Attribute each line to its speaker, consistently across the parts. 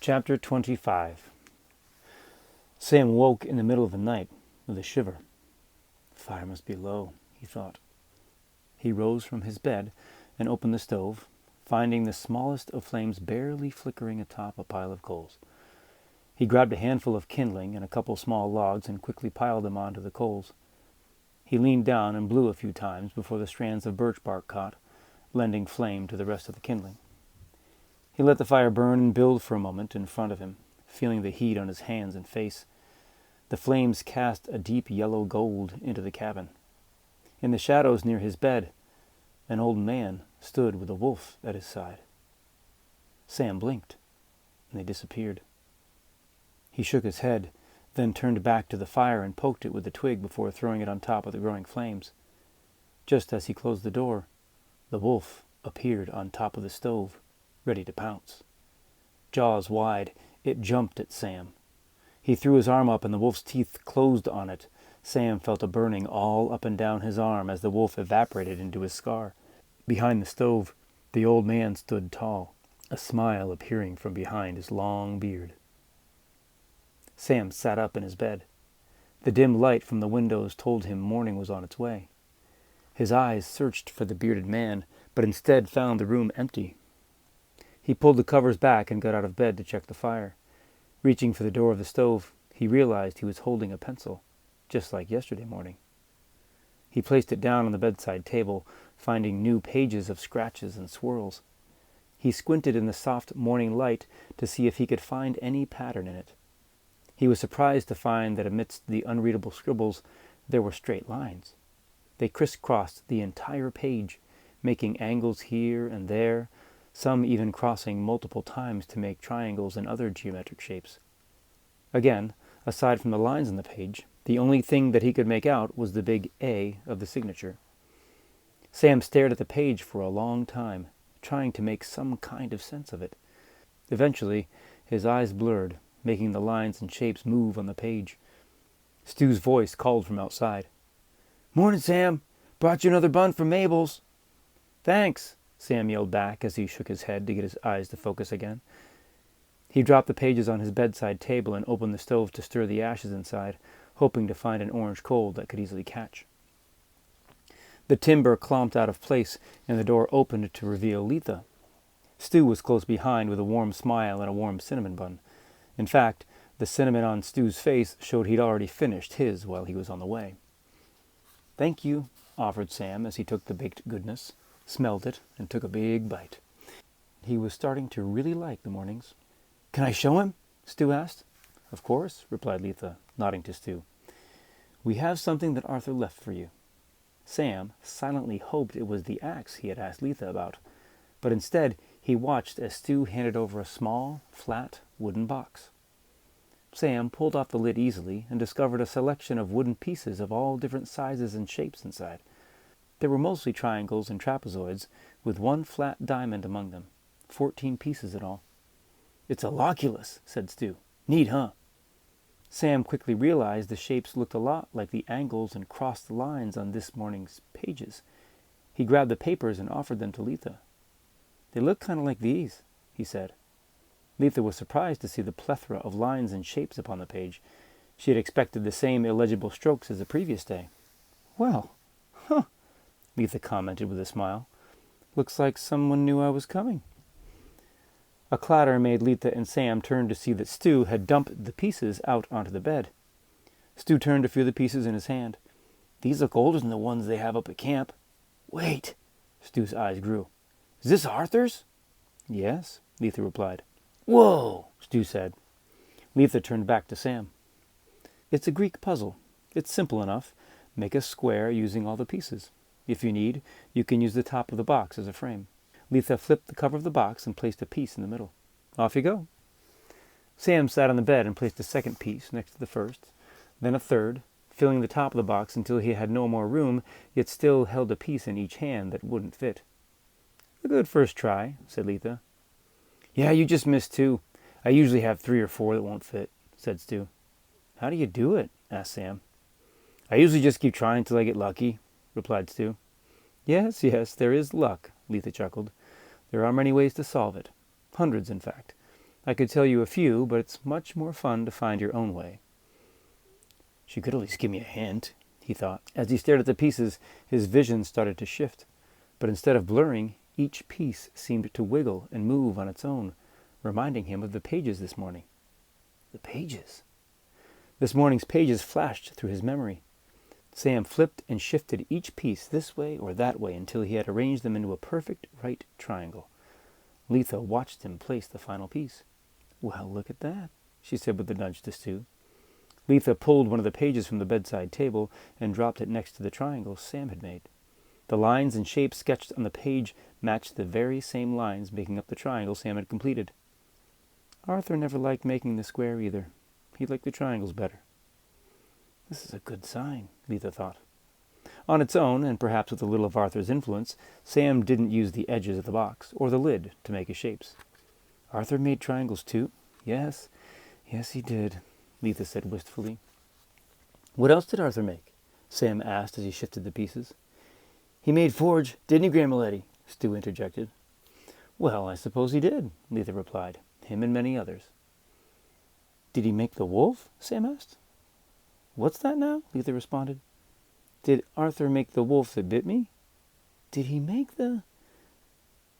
Speaker 1: Chapter 25. Sam woke in the middle of the night with a shiver. The fire must be low, he thought. He rose from his bed and opened the stove, finding the smallest of flames barely flickering atop a pile of coals. He grabbed a handful of kindling and a couple small logs and quickly piled them onto the coals. He leaned down and blew a few times before the strands of birch bark caught, lending flame to the rest of the kindling. He let the fire burn and build for a moment in front of him, feeling the heat on his hands and face. The flames cast a deep yellow gold into the cabin. In the shadows near his bed, an old man stood with a wolf at his side. Sam blinked, and they disappeared. He shook his head, then turned back to the fire and poked it with a twig before throwing it on top of the growing flames. Just as he closed the door, the wolf appeared on top of the stove, ready to pounce. Jaws wide, it jumped at Sam. He threw his arm up and the wolf's teeth closed on it. Sam felt a burning all up and down his arm as the wolf evaporated into his scar. Behind the stove, the old man stood tall, a smile appearing from behind his long beard. Sam sat up in his bed. The dim light from the windows told him morning was on its way. His eyes searched for the bearded man, but instead found the room empty. He pulled the covers back and got out of bed to check the fire. Reaching for the door of the stove, he realized he was holding a pencil, just like yesterday morning. He placed it down on the bedside table, finding new pages of scratches and swirls. He squinted in the soft morning light to see if he could find any pattern in it. He was surprised to find that amidst the unreadable scribbles, there were straight lines. They crisscrossed the entire page, making angles here and there, some even crossing multiple times to make triangles and other geometric shapes. Again, aside from the lines on the page, the only thing that he could make out was the big A of the signature. Sam stared at the page for a long time, trying to make some kind of sense of it. Eventually, his eyes blurred, making the lines and shapes move on the page. Stu's voice called from outside. "Morning, Sam. Brought you another bun from Mabel's." "Thanks," Sam yelled back as he shook his head to get his eyes to focus again. He dropped the pages on his bedside table and opened the stove to stir the ashes inside, hoping to find an orange coal that could easily catch. The timber clomped out of place, and the door opened to reveal Letha. Stu was close behind with a warm smile and a warm cinnamon bun. In fact, the cinnamon on Stu's face showed he'd already finished his while he was on the way. "Thank you," offered Sam as he took the baked goodness, smelled it, and took a big bite. He was starting to really like the mornings. "Can I show him?" Stu asked. "Of course," replied Letha, nodding to Stu. "We have something that Arthur left for you." Sam silently hoped it was the axe he had asked Letha about, but instead he watched as Stu handed over a small, flat, wooden box. Sam pulled off the lid easily and discovered a selection of wooden pieces of all different sizes and shapes inside. There were mostly triangles and trapezoids, with one flat diamond among them, 14 pieces in all. "It's a loculus," said Stu. "Neat, huh?" Sam quickly realized the shapes looked a lot like the angles and crossed lines on this morning's pages. He grabbed the papers and offered them to Letha. "They look kind of like these," he said. Letha was surprised to see the plethora of lines and shapes upon the page. She had expected the same illegible strokes as the previous day. "Well, Letha commented with a smile. "Looks like someone knew I was coming." A clatter made Letha and Sam turn to see that Stu had dumped the pieces out onto the bed. Stu turned to feel the pieces in his hand. "These look older than the ones they have up at camp." "Wait!" Stu's eyes grew. "Is this Arthur's?" "Yes," Letha replied. "Whoa!" Stu said. Letha turned back to Sam. "It's a Greek puzzle. It's simple enough. Make a square using all the pieces. If you need, you can use the top of the box as a frame." Letha flipped the cover of the box and placed a piece in the middle. "Off you go." Sam sat on the bed and placed a second piece next to the first, then a third, filling the top of the box until he had no more room, yet still held a piece in each hand that wouldn't fit. "A good first try," said Letha. "Yeah, you just missed 2. I usually have 3 or 4 that won't fit," said Stu. "How do you do it?" asked Sam. "I usually just keep trying till I get lucky," replied Stu. Yes, there is luck," Letha chuckled. "There are many ways to solve it. Hundreds, in fact. I could tell you a few, but it's much more fun to find your own way." She could at least give me a hint, he thought. As he stared at the pieces, his vision started to shift. But instead of blurring, each piece seemed to wiggle and move on its own, reminding him of the pages this morning. The pages. This morning's pages flashed through his memory. Sam flipped and shifted each piece this way or that way until he had arranged them into a perfect right triangle. Letha watched him place the final piece. "Well, look at that," she said with a nudge to Stu. Letha pulled one of the pages from the bedside table and dropped it next to the triangle Sam had made. The lines and shapes sketched on the page matched the very same lines making up the triangle Sam had completed. Arthur never liked making the square either. He liked the triangles better. This is a good sign, Letha thought. On its own, and perhaps with a little of Arthur's influence, Sam didn't use the edges of the box or the lid to make his shapes. Arthur made triangles too? Yes, he did, Letha said wistfully. What else did Arthur make? Sam asked as he shifted the pieces. He made forge, didn't he, Grandma Stu interjected. Well, I suppose he did, Letha replied. Him and many others. Did he make the wolf? Sam asked. What's that now? Letha responded. Did Arthur make the wolf that bit me? Did he make the...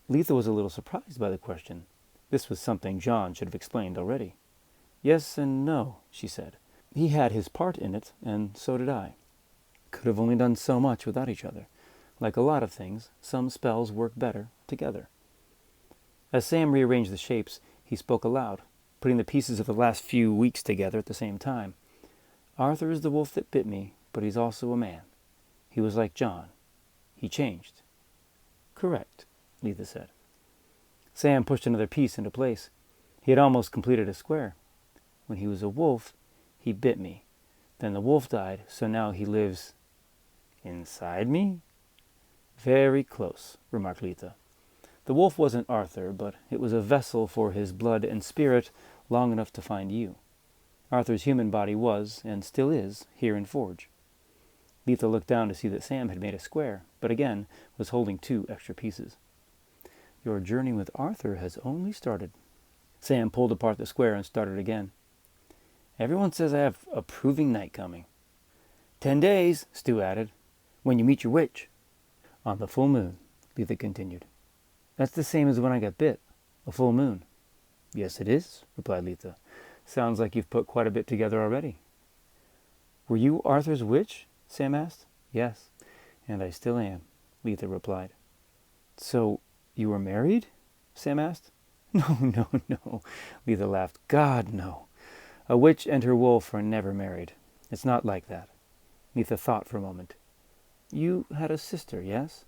Speaker 1: Letha was a little surprised by the question. This was something John should have explained already. Yes and no, she said. He had his part in it, and so did I. Could have only done so much without each other. Like a lot of things, some spells work better together. As Sam rearranged the shapes, he spoke aloud, putting the pieces of the last few weeks together at the same time. Arthur is the wolf that bit me, but he's also a man. He was like John. He changed. Correct, Letha said. Sam pushed another piece into place. He had almost completed a square. When he was a wolf, he bit me. Then the wolf died, so now he lives inside me? Very close, remarked Letha. The wolf wasn't Arthur, but it was a vessel for his blood and spirit long enough to find you. Arthur's human body was, and still is, here in Forge. Letha looked down to see that Sam had made a square, but again was holding 2 extra pieces. Your journey with Arthur has only started. Sam pulled apart the square and started again. Everyone says I have a proving night coming. 10 days, Stu added, when you meet your witch. On the full moon, Letha continued. That's the same as when I got bit, a full moon. Yes, it is, replied Letha. Sounds like you've put quite a bit together already. Were you Arthur's witch? Sam asked. Yes, and I still am, Letha replied. So, you were married? Sam asked. No, Letha laughed. God, no. A witch and her wolf are never married. It's not like that. Letha thought for a moment. You had a sister, yes?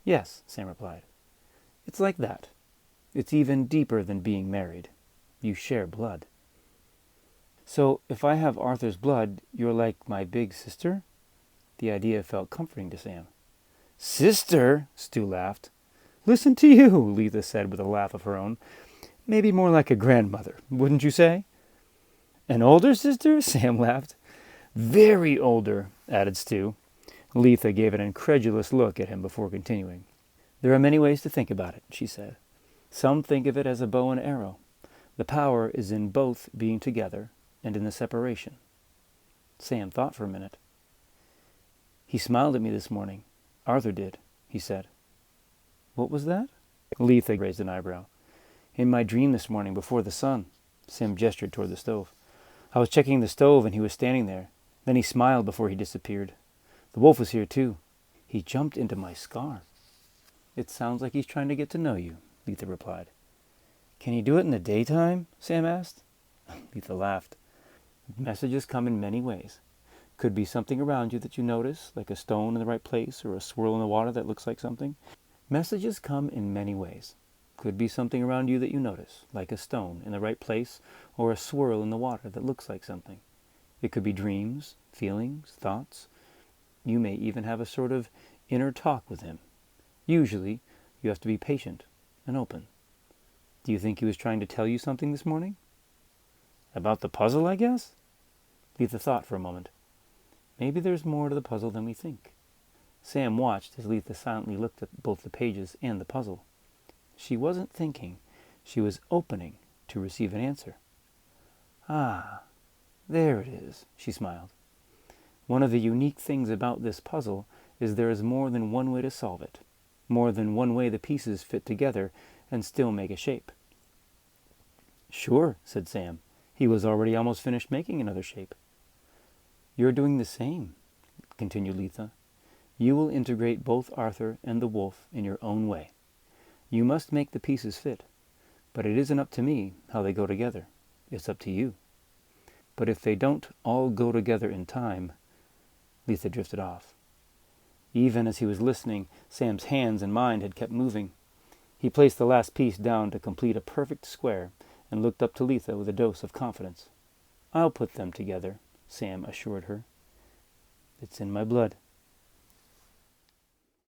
Speaker 1: Yes, Sam replied. It's like that. It's even deeper than being married. You share blood. So, if I have Arthur's blood, you're like my big sister? The idea felt comforting to Sam. Sister? Stu laughed. Listen to you, Letha said with a laugh of her own. Maybe more like a grandmother, wouldn't you say? An older sister? Sam laughed. Very older, added Stu. Letha gave an incredulous look at him before continuing. There are many ways to think about it, she said. Some think of it as a bow and arrow. The power is in both being together and in the separation. Sam thought for a minute. He smiled at me this morning. Arthur did, he said. What was that? Letha raised an eyebrow. In my dream this morning before the sun. Sam gestured toward the stove. I was checking the stove and he was standing there. Then he smiled before he disappeared. The wolf was here too. He jumped into my scar. It sounds like he's trying to get to know you, Letha replied. Can he do it in the daytime? Sam asked. Letha laughed. Messages come in many ways. Could be something around you that you notice, like a stone in the right place or a swirl in the water that looks like something. Messages come in many ways. Could be something around you that you notice, like a stone in the right place or a swirl in the water that looks like something. It could be dreams, feelings, thoughts. You may even have a sort of inner talk with him. Usually, you have to be patient and open. Do you think he was trying to tell you something this morning? About the puzzle, I guess? Letha thought for a moment. Maybe there's more to the puzzle than we think. Sam watched as Letha silently looked at both the pages and the puzzle. She wasn't thinking. She was opening to receive an answer. "Ah, there it is," she smiled. "One of the unique things about this puzzle is there is more than one way to solve it, more than one way the pieces fit together and still make a shape." "Sure," said Sam. He was already almost finished making another shape. "You're doing the same," continued Letha. "You will integrate both Arthur and the wolf in your own way. You must make the pieces fit, but it isn't up to me how they go together. It's up to you. But if they don't all go together in time..." Letha drifted off. Even as he was listening, Sam's hands and mind had kept moving. He placed the last piece down to complete a perfect square and looked up to Letha with a dose of confidence. "I'll put them together," Sam assured her. "It's in my blood,"